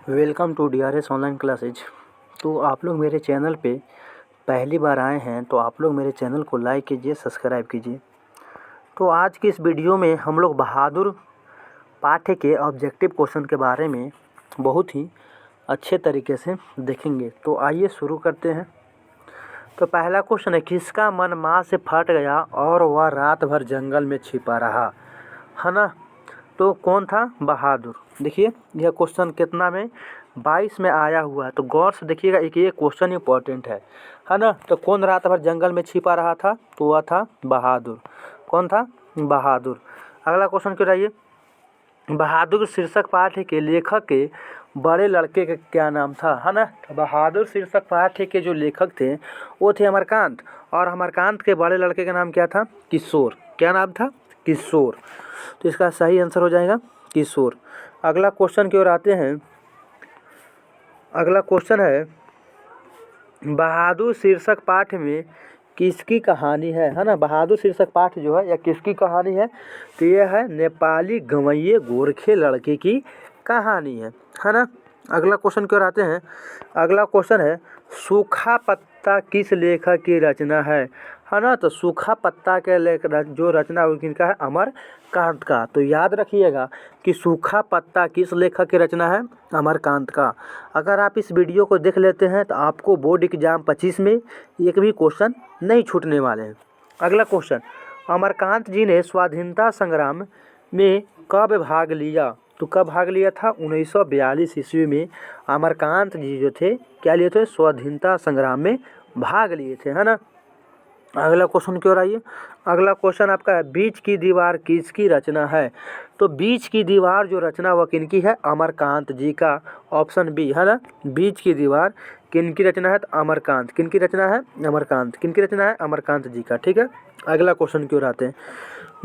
Welcome to DRS online classes. तो आप लोग मेरे चैनल पे पहली बार आए हैं तो आप लोग मेरे चैनल को लाइक कीजिए, सब्सक्राइब कीजिए। तो आज की इस वीडियो में हम लोग बहादुर पाठ्य के ऑब्जेक्टिव क्वेश्चन के बारे में बहुत ही अच्छे तरीके से देखेंगे। तो आइए शुरू करते हैं। तो पहला क्वेश्चन है, किसका मन माँ से फट गया और वह रात भर जंगल में छिपा रहा, है ना। तो कौन था? बहादुर। देखिए यह क्वेश्चन कितना में 22 में आया हुआ है, तो गौर से देखिएगा, एक ये क्वेश्चन इंपॉर्टेंट है ना। तो कौन रात भर जंगल में छिपा रहा था? तो वह था बहादुर। कौन था? बहादुर। अगला क्वेश्चन क्यों रहिए, बहादुर शीर्षक पाठ्य के लेखक के बड़े लड़के का क्या नाम था, है ना। बहादुर शीर्षक पाठ्य के जो लेखक थे वो थे अमरकांत, और अमरकांत के बड़े लड़के का नाम क्या था? किशोर। क्या नाम था? किशोर। तो इसका सही आंसर हो जाएगा किशोर। अगला क्वेश्चन की ओर आते हैं। अगला क्वेश्चन है, बहादुर शीर्षक पाठ में किसकी कहानी है ना। बहादुर शीर्षक पाठ जो है यह किसकी कहानी है? तो यह है नेपाली गंवैये गोरखे लड़के की कहानी है ना। अगला क्वेश्चन की ओर आते हैं। अगला क्वेश्चन है, सूखा पत्ता किस लेखक की रचना है ना। तो सूखा पत्ता के जो रचना है किनका है? अमरकांत का। तो याद रखिएगा कि सूखा पत्ता किस लेखक की रचना है? अमरकांत का। अगर आप इस वीडियो को देख लेते हैं तो आपको बोर्ड एग्जाम 25 में एक भी क्वेश्चन नहीं छूटने वाले हैं। अगला क्वेश्चन, अमरकांत जी ने स्वाधीनता संग्राम में कब भाग लिया? तो कब भाग लिया था? 1942 ईस्वी में अमरकांत जी जो थे क्या लिए थे? स्वाधीनता संग्राम में भाग लिए थे, है ना। अगला क्वेश्चन क्यों आइए। अगला क्वेश्चन आपका है, बीच की दीवार किसकी रचना है? तो बीच की दीवार जो रचना वह किनकी है? अमरकांत जी का। ऑप्शन बी, है ना। बीच की दीवार किनकी रचना है? तो अमरकांत। किनकी रचना है? अमरकांत। किनकी रचना है? अमरकांत जी का। ठीक है। अगला क्वेश्चन क्यों आते हैं,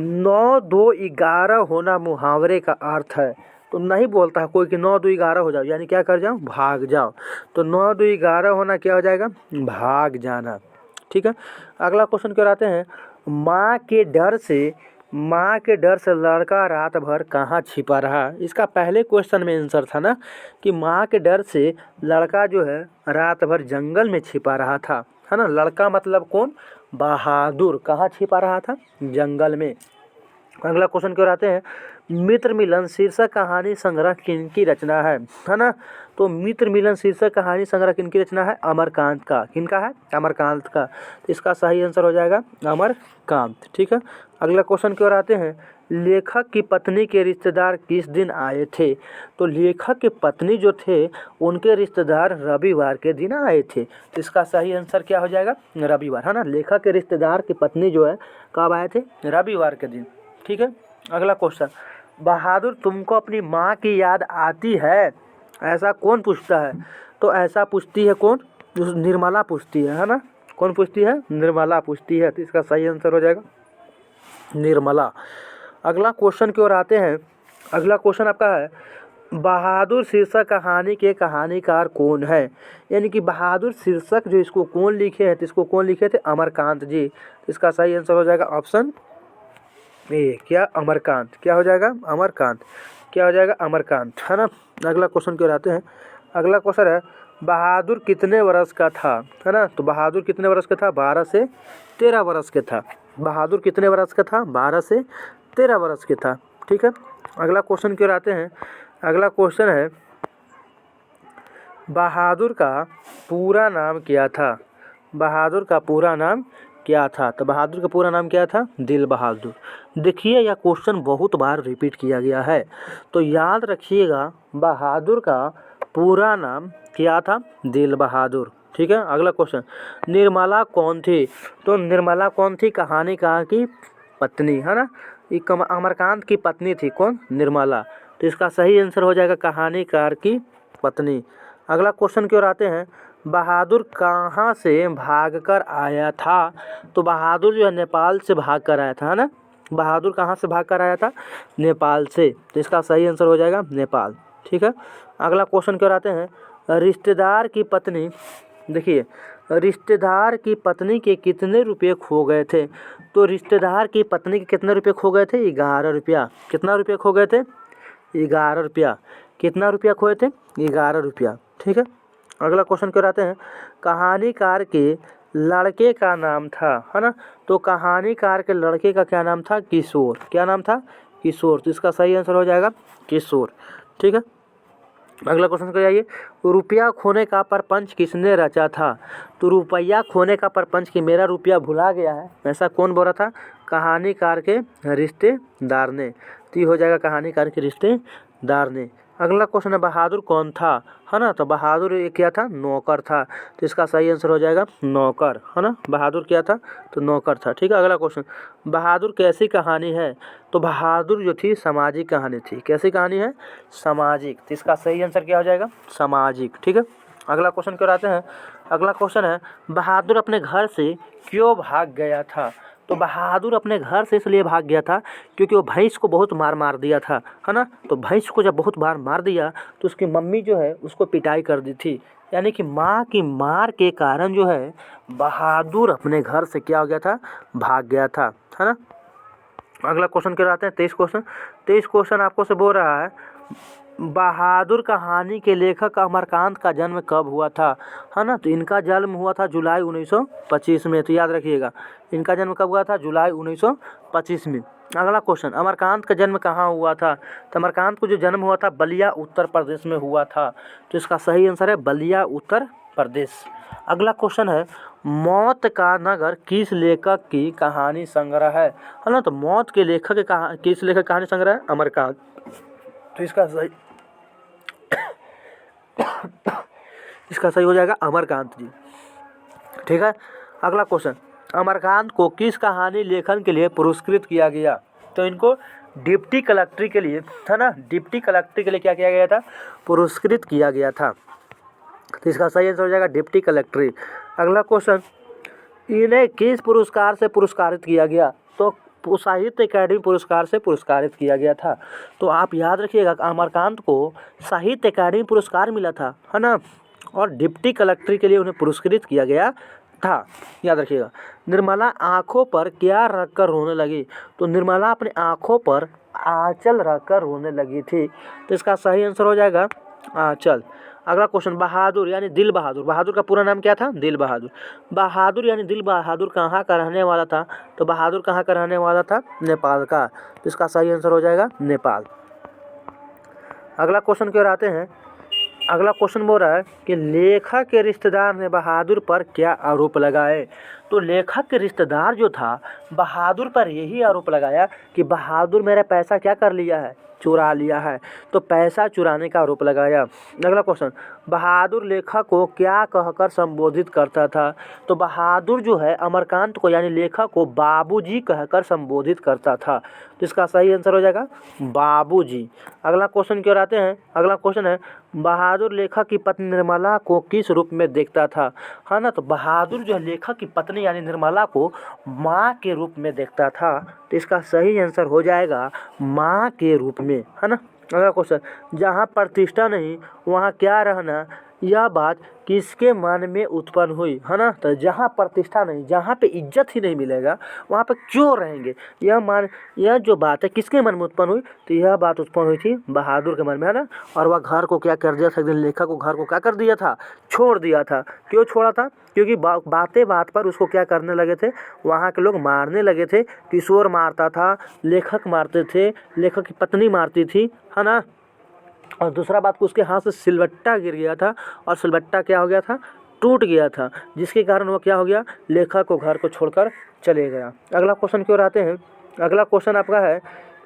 9 2 11 होना मुहावरे का अर्थ है। तो नहीं बोलता है कोई कि 9 2 11 हो जाओ, यानी क्या कर जाओ? भाग जाओ। तो 9 2 11 होना क्या हो जाएगा? भाग जाना। ठीक है। अगला क्वेश्चन क्यों आते हैं, माँ के डर से लड़का रात भर कहाँ छिपा रहा? इसका पहले क्वेश्चन में आंसर था ना कि माँ के डर से लड़का जो है रात भर जंगल में छिपा रहा था, है ना। लड़का मतलब कौन? बहादुर। कहाँ छिपा रहा था? जंगल में। अगला क्वेश्चन क्यों आते हैं, मित्र मिलन शीर्षक कहानी संग्रह किनकी रचना है ना। तो मित्र मिलन शीर्षक कहानी संग्रह किनकी रचना है? अमरकांत का। किनका है? अमरकांत का। तो इसका सही आंसर हो जाएगा अमरकांत। ठीक है। अगला क्वेश्चन की ओर आते हैं, लेखक की पत्नी के रिश्तेदार किस दिन आए थे? तो लेखक की पत्नी जो थे उनके रिश्तेदार रविवार के दिन आए थे। तो इसका सही आंसर क्या हो जाएगा? रविवार, है ना। लेखक के रिश्तेदार की पत्नी जो है कब आए थे? रविवार के दिन। ठीक है। अगला क्वेश्चन, बहादुर तुमको अपनी माँ की याद आती है? ऐसा कौन पूछता है? तो ऐसा पूछती है कौन? जो निर्मला पूछती है ना। कौन पूछती है? निर्मला पूछती है। तो इसका सही आंसर हो जाएगा निर्मला। अगला क्वेश्चन की ओर आते हैं। अगला क्वेश्चन आपका है, बहादुर शीर्षक कहानी के कहानीकार कौन है? यानी कि बहादुर शीर्षक जो इसको कौन लिखे हैं? तो इसको कौन लिखे थे? अमरकांत जी। तो इसका सही आंसर हो जाएगा ऑप्शन ए, क्या? अमरकांत। क्या हो जाएगा? अमरकांत। क्या हो जाएगा? अमरकांत, है ना। अगला क्वेश्चन क्यों आते हैं। अगला क्वेश्चन है, बहादुर कितने वर्ष का था? है ना। तो बहादुर कितने वर्ष का था? 12 से 13 वर्ष के था। बहादुर कितने वर्ष का था? 12 से 13 वर्ष के था। ठीक है। अगला क्वेश्चन क्यों आते हैं। अगला क्वेश्चन है, बहादुर का पूरा नाम क्या था? बहादुर का पूरा नाम क्या था? तो बहादुर का पूरा नाम क्या था? दिल बहादुर। देखिए यह क्वेश्चन बहुत बार रिपीट किया गया है, तो याद रखिएगा बहादुर का पूरा नाम क्या था? दिल बहादुर। ठीक है। अगला क्वेश्चन, निर्मला कौन थी? तो निर्मला कौन थी? कहानीकार की पत्नी, है ना। ये अमरकांत की पत्नी थी। कौन? निर्मला। तो इसका सही आंसर हो जाएगा कहानीकार की पत्नी। अगला क्वेश्चन की ओर आते हैं, बहादुर कहाँ से भागकर आया था? तो बहादुर जो है नेपाल से भागकर आया था, है ना। बहादुर कहाँ से भागकर आया था? नेपाल से। तो इसका सही आंसर हो जाएगा नेपाल। ठीक है। अगला क्वेश्चन की ओर आते हैं, रिश्तेदार की पत्नी, देखिए रिश्तेदार की पत्नी के कितने रुपये खो गए थे? तो रिश्तेदार की पत्नी के कितने रुपये खो गए थे? 11 रुपया। कितना रुपये खो गए थे? 11 रुपया। कितना रुपया खोए थे? 11 रुपया। ठीक है, अगला क्वेश्चन क्यों आते हैं, कहानीकार के लड़के का नाम था, है ना, तो कहानीकार के लड़के का क्या नाम था? किशोर। क्या नाम था? किशोर। तो इसका सही आंसर हो जाएगा किशोर। ठीक है, अगला क्वेश्चन को जाइए, रुपया खोने का प्रपंच किसने रचा था? तो रुपया खोने का प्रपंच कि मेरा रुपया भुला गया है, ऐसा कौन बोला था? कहानीकार के रिश्तेदार ने। तो ये हो जाएगा कहानीकार के रिश्तेदार ने। अगला क्वेश्चन है, बहादुर कौन था? है ना, तो बहादुर ये क्या था? नौकर था। तो इसका सही आंसर हो जाएगा नौकर, है ना, बहादुर क्या था? तो नौकर था। ठीक है, अगला क्वेश्चन, बहादुर कैसी कहानी है? तो बहादुर जो थी सामाजिक कहानी थी। कैसी कहानी है? सामाजिक। तो इसका सही आंसर क्या हो जाएगा? सामाजिक। ठीक है, अगला क्वेश्चन क्यों आते हैं, अगला क्वेश्चन है, बहादुर अपने घर से क्यों भाग गया था? तो बहादुर अपने घर से इसलिए भाग गया था क्योंकि वो भैंस को बहुत मार दिया था, है ना, तो भैंस को जब बहुत बार मार दिया तो उसकी मम्मी जो है उसको पिटाई कर दी थी, यानी कि माँ की मार के कारण जो है बहादुर अपने घर से क्या हो गया था? भाग गया था, है ना। अगला क्वेश्चन क्या आते हैं, 23 क्वेश्चन। 23 क्वेश्चन आपको से बोल रहा है, बहादुर कहानी के लेखक अमरकांत का जन्म कब हुआ था? है ना, तो इनका जन्म हुआ था जुलाई 1925 में। तो याद रखिएगा, इनका जन्म कब हुआ था? जुलाई 1925 में। अगला क्वेश्चन, अमरकांत का जन्म कहाँ हुआ था? तो अमरकांत को जो जन्म हुआ था बलिया उत्तर प्रदेश में हुआ था। तो इसका सही आंसर है बलिया उत्तर प्रदेश। अगला क्वेश्चन है, मौत का नगर किस लेखक की कहानी संग्रह है ना, तो मौत के लेखक किस लेखक कहानी संग्रह है? अमरकांत। तो इसका सही हो जाएगा अमरकांत जी। ठीक है, अगला क्वेश्चन, अमरकांत को किस कहानी लेखन के लिए पुरस्कृत किया गया? तो इनको डिप्टी कलेक्टर के लिए, है ना, डिप्टी कलेक्टर के लिए क्या किया गया था? पुरस्कृत किया गया था। तो इसका सही आंसर हो जाएगा डिप्टी कलेक्टर। अगला क्वेश्चन, इन्हें किस पुरस्कार से पुरस्कारित किया गया? तो साहित्य अकादमी पुरस्कार से पुरस्कारित किया गया था। तो आप याद रखिएगा, अमरकांत को साहित्य अकादमी पुरस्कार मिला था, है ना, और डिप्टी कलेक्टर के लिए उन्हें पुरस्कृत किया गया था, याद रखिएगा। निर्मला आंखों पर क्या रखकर रोने लगी? तो निर्मला अपने आंखों पर आंचल रखकर रोने लगी थी। तो इसका सही आंसर हो जाएगा आंचल। अगला क्वेश्चन, बहादुर यानी दिल बहादुर, बहादुर का पूरा नाम क्या था? दिल बहादुर। बहादुर यानी दिल बहादुर कहाँ का रहने वाला था? तो बहादुर कहाँ का रहने वाला था? नेपाल का। तो इसका सही आंसर हो जाएगा नेपाल। अगला क्वेश्चन क्यों आते हैं, अगला क्वेश्चन बोल रहा है कि लेखक के रिश्तेदार ने बहादुर पर क्या आरोप लगाए? तो लेखक के रिश्तेदार जो था बहादुर पर यही आरोप लगाया कि बहादुर मेरा पैसा क्या कर लिया है? चुरा लिया है। तो पैसा चुराने का आरोप लगाया। अगला क्वेश्चन, बहादुर लेखक को क्या कहकर संबोधित करता था? तो बहादुर जो है अमरकांत को यानी लेखक को बाबूजी कहकर संबोधित करता था। तो इसका सही आंसर हो जाएगा बाबूजी। अगला क्वेश्चन क्यों आते हैं, अगला क्वेश्चन है, बहादुर लेखक की पत्नी निर्मला को किस रूप में देखता था? है ना, तो बहादुर जो लेखक की पत्नी यानी निर्मला को माँ के रूप में देखता था। तो इसका सही आंसर हो जाएगा माँ के रूप में, है ना। अगला क्वेश्चन, जहाँ प्रतिष्ठा नहीं वहाँ क्या रहना, यह बात किसके मन में उत्पन्न हुई? है ना, तो जहाँ प्रतिष्ठा नहीं, जहाँ पे इज्जत ही नहीं मिलेगा वहाँ पे क्यों रहेंगे? यह जो बात है किसके मन में उत्पन्न हुई? तो यह बात उत्पन्न हुई थी बहादुर के मन में, है ना। और वह घर को क्या कर दिया था? लेखक को घर को क्या कर दिया था? छोड़ दिया था। क्यों छोड़ा था? क्योंकि बातें बात पर उसको क्या करने लगे थे? वहाँ के लोग मारने लगे थे। किशोर मारता था, लेखक मारते थे, लेखक की पत्नी मारती थी, है ना। और दूसरा बात को उसके हाथ से सिलबट्टा गिर गया था और सिलबट्टा क्या हो गया था? टूट गया था, जिसके कारण वो क्या हो गया? लेखक को घर को छोड़कर चले गया। अगला क्वेश्चन क्यों आते हैं, अगला क्वेश्चन आपका है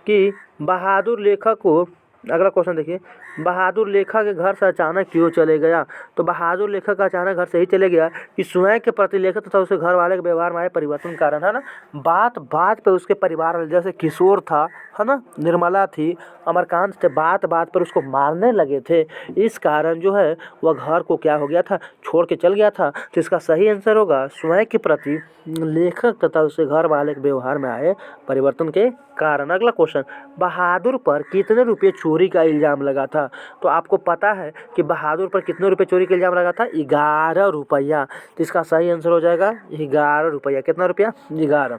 कि बहादुर लेखक को, अगला क्वेश्चन देखिए, बहादुर लेखक के घर से अचानक क्यों चले गया? तो बहादुर लेखक का अचानक घर से ही चले गया कि स्वयं के प्रति लेखक तथा उसके घर वाले के व्यवहार में आए परिवर्तन कारण, है ना। बात बात पे उसके परिवार वाले, जैसे किशोर था, है ना, निर्मला थी, अमरकांत थे, बात बात पर उसको मारने लगे थे। इस कारण जो है वह घर को क्या हो गया था? छोड़ के चल गया था। तो इसका सही आंसर होगा स्वयं के प्रति लेखक तथा उसके घर वाले के व्यवहार में आए परिवर्तन के कारण। अगला क्वेश्चन, बहादुर पर कितने रुपये चोरी का इल्ज़ाम लगा था? तो आपको पता है कि बहादुर पर कितने रुपये चोरी का इल्ज़ाम लगा था? 11 रुपया। तो इसका सही आंसर हो जाएगा 11 रुपया। कितना रुपया? 11।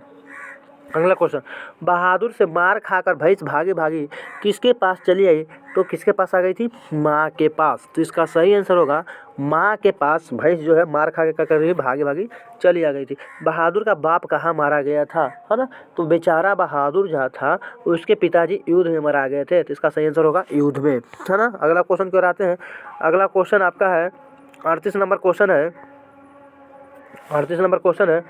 अगला क्वेश्चन, बहादुर से मार खाकर भैंस भागी भागी किसके पास चली आई? तो किसके पास आ गई थी? माँ के पास। तो इसका सही आंसर होगा माँ के पास भैंस जो है मार खा के क्या कर रही भागी भागी चली आ गई थी। बहादुर का बाप कहाँ मारा गया था, है ना? तो बेचारा बहादुर जहाँ था उसके पिताजी युद्ध में मारा गए थे। तो इसका सही आंसर होगा युद्ध में, है ना? अगला क्वेश्चन की ओर आते हैं। अगला क्वेश्चन आपका है 38 नंबर क्वेश्चन है। 38 नंबर क्वेश्चन है,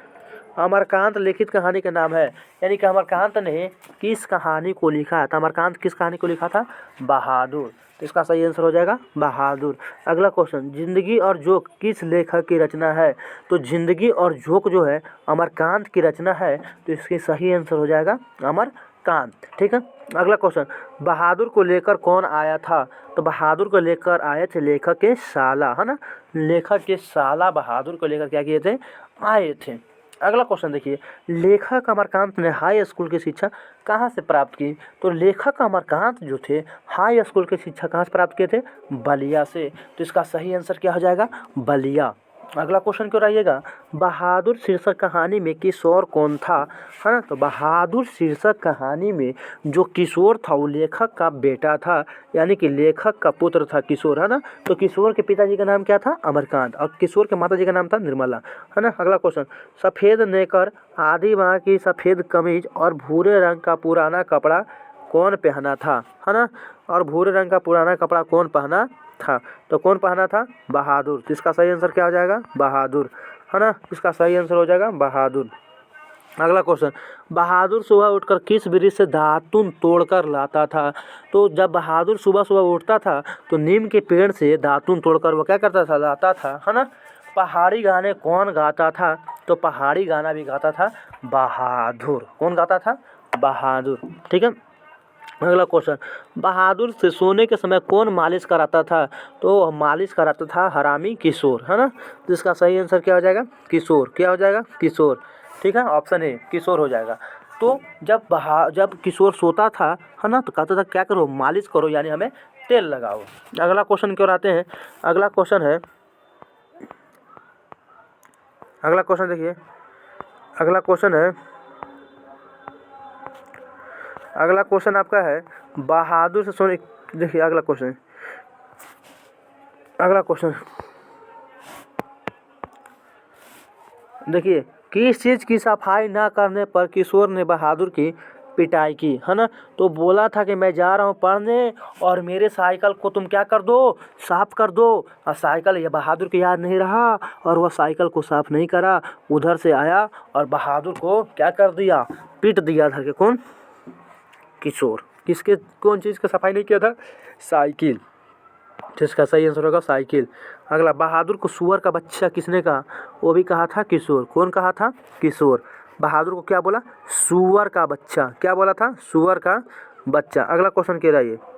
अमरकांत लिखित कहानी का नाम है। यानी कि अमरकांत ने किस कहानी को लिखा है? तो अमरकांत किस कहानी को लिखा था? बहादुर। तो इसका सही आंसर हो जाएगा बहादुर। अगला क्वेश्चन, जिंदगी और जोक किस लेखक की रचना है? तो जिंदगी और जोक जो है अमरकांत की रचना है। तो इसकी सही आंसर हो जाएगा अमरकांत। ठीक है। अगला क्वेश्चन, बहादुर को लेकर कौन आया था? तो बहादुर को लेकर आए थे लेखक के साला, है ना? लेखक के साला बहादुर को लेकर क्या किए थे? आए थे। अगला क्वेश्चन देखिए, लेखक अमरकांत ने हाई स्कूल की शिक्षा कहाँ से प्राप्त की? तो लेखक अमरकांत जो थे हाई स्कूल की शिक्षा कहाँ से प्राप्त किए थे? बलिया से। तो इसका सही आंसर क्या हो जाएगा? बलिया। अगला क्वेश्चन क्यों रहिएगा, बहादुर शीर्षक कहानी में किशोर कौन था? है ना? तो बहादुर शीर्षक कहानी में जो किशोर था वो लेखक का बेटा था, यानी कि लेखक का पुत्र था किशोर, है ना? तो किशोर के पिताजी का नाम क्या था? अमरकांत। और किशोर के माताजी का नाम था निर्मला, है ना? अगला क्वेश्चन, सफ़ेद नेकर, आधी बाँह की सफ़ेद कमीज और भूरे रंग का पुराना कपड़ा कौन पहना था? है ना? और भूरे रंग का पुराना कपड़ा कौन पहना था? तो कौन पहना था? बहादुर। तो इसका सही आंसर क्या हो जाएगा? बहादुर, है ना? इसका सही आंसर हो जाएगा बहादुर। अगला क्वेश्चन, बहादुर सुबह उठकर किस वृक्ष से दातुन तोड़कर लाता था? तो जब बहादुर सुबह सुबह उठता था तो नीम के पेड़ से दातुन तोड़कर वो क्या करता था? लाता था, है ना? पहाड़ी गाने कौन गाता था? तो पहाड़ी गाना भी गाता था बहादुर। कौन गाता था? बहादुर। ठीक है। अगला क्वेश्चन, बहादुर से सोने के समय कौन मालिश कराता था? तो मालिश कराता था हरामी किशोर, है ना? तो इसका सही आंसर क्या हो जाएगा? किशोर। क्या हो जाएगा? किशोर। ठीक है, ऑप्शन ए किशोर हो जाएगा। तो जब किशोर सोता था, है ना, तो कहता था क्या करो? मालिश करो, यानी हमें तेल लगाओ। अगला क्वेश्चन की ओर आते हैं। अगला क्वेश्चन है, अगला क्वेश्चन देखिए, अगला क्वेश्चन है, अगला क्वेश्चन आपका है बहादुर से सोने। देखिए अगला क्वेश्चन, अगला क्वेश्चन देखिए, किस चीज़ की सफाई ना करने पर किशोर ने बहादुर की पिटाई की? है ना? तो बोला था कि मैं जा रहा हूँ पढ़ने और मेरे साइकिल को तुम क्या कर दो? साफ कर दो। और साइकिल ये बहादुर को याद नहीं रहा और वह साइकिल को साफ नहीं करा। उधर से आया और बहादुर को क्या कर दिया? पीट दिया धर के। कौन? किशोर। किसके कौन चीज़ का सफाई नहीं किया था? साइकिल। जिसका सही आंसर होगा साइकिल। अगला, बहादुर को सुअर का बच्चा किसने कहा? वो भी कहा था किशोर। कौन कहा था? किशोर। बहादुर को क्या बोला? सुअर का बच्चा। क्या बोला था? सुअर का बच्चा। अगला क्वेश्चन कह रहा है,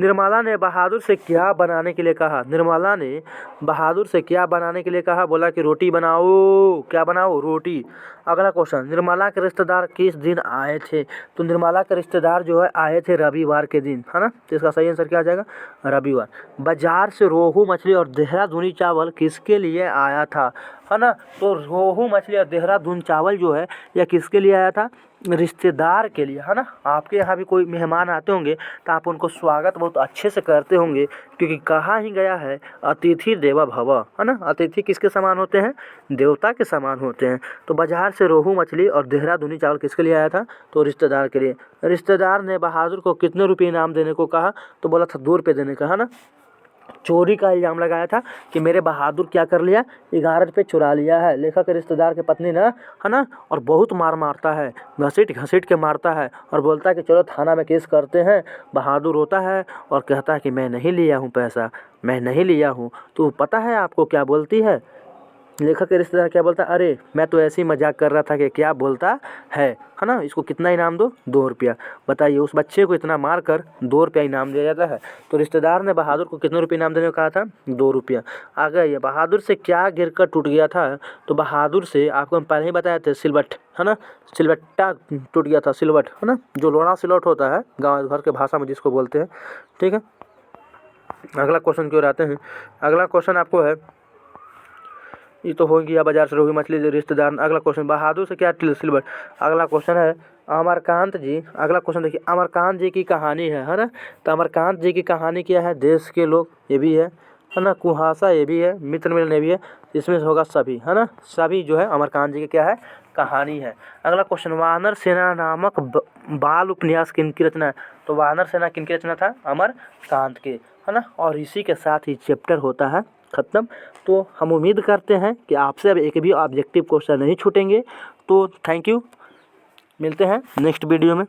निर्मला ने बहादुर से क्या बनाने के लिए कहा? निर्मला ने बहादुर से क्या बनाने के लिए कहा? बोला कि रोटी बनाओ। क्या बनाओ? रोटी। अगला क्वेश्चन, निर्मला के रिश्तेदार किस दिन आए थे? तो निर्मला के रिश्तेदार जो है आए थे रविवार के दिन, है ना? तो इसका सही आंसर क्या आ जाएगा? रविवार। बाजार से रोहू मछली और देहरादूनी चावल किसके लिए आया था? है ना? तो रोहू मछली और देहरादून चावल जो है यह किसके लिए आया था? रिश्तेदार के लिए, है ना? आपके यहाँ भी कोई मेहमान आते होंगे तो आप उनको स्वागत बहुत अच्छे से करते होंगे, क्योंकि कहा ही गया है अतिथि देवो भव, है ना? अतिथि किसके समान होते हैं? देवता के समान होते हैं। तो बाजार से रोहू मछली और देहरादूनी चावल किसके लिए आया था? तो रिश्तेदार के लिए। रिश्तेदार ने बहादुर को कितने रुपये इनाम देने को कहा? तो बोला था 2 रुपये देने का, है ना? चोरी का इल्ज़ाम लगाया था कि मेरे बहादुर क्या कर लिया? 11 रुपये चुरा लिया है। लेखक के रिश्तेदार की पत्नी ना, है ना? और बहुत मारता है, घसीट घसीट के मारता है और बोलता है कि चलो थाना में केस करते हैं। बहादुर होता है और कहता है कि मैं नहीं लिया हूँ पैसा, मैं नहीं लिया हूँ। तो पता है आपको क्या बोलती है? लेखक के रिश्तेदार क्या बोलता है? अरे मैं तो ऐसे ही मजाक कर रहा था कि क्या बोलता है ना? इसको कितना इनाम दो? 2 रुपया। बताइए, उस बच्चे को इतना मार कर 2 रुपया इनाम दिया जाता है। तो रिश्तेदार ने बहादुर को कितने रुपये इनाम देने को कहा था? 2 रुपया। आगे ये बहादुर से क्या गिरकर टूट गया था? तो बहादुर से आपको हम पहले ही बताया था सिलवट, है ना? सिलवट्टा टूट गया था, सिलवट, है ना? जो लोढ़ा सिलवट होता है गाँव घर के भाषा में जिसको बोलते हैं। ठीक है, अगला क्वेश्चन की ओर आते हैं। अगला क्वेश्चन आपको है, ये तो हो गया बाजार से रोगी मछली रिश्तेदार। अगला क्वेश्चन, बहादुर से क्या सिल्वर। अगला क्वेश्चन है अमरकांत जी। अगला क्वेश्चन देखिए, अमरकांत जी की कहानी है ना। तो अमरकांत जी की कहानी क्या है, देश के लोग, ये भी है ना, कुहासा ये भी है, मित्र मिलन ये भी है, इसमें से होगा सभी, है ना। सभी जो है अमरकांत जी की क्या है, कहानी है। अगला क्वेश्चन, वानर सेना नामक बाल उपन्यास किनकी रचना है। तो वानर सेना किनकी रचना था, अमरकांत के, है ना। और इसी के साथ ही चैप्टर होता है ख़त्म। तो हम उम्मीद करते हैं कि आपसे अब एक भी ऑब्जेक्टिव क्वेश्चन नहीं छूटेंगे। तो थैंक यू, मिलते हैं नेक्स्ट वीडियो में।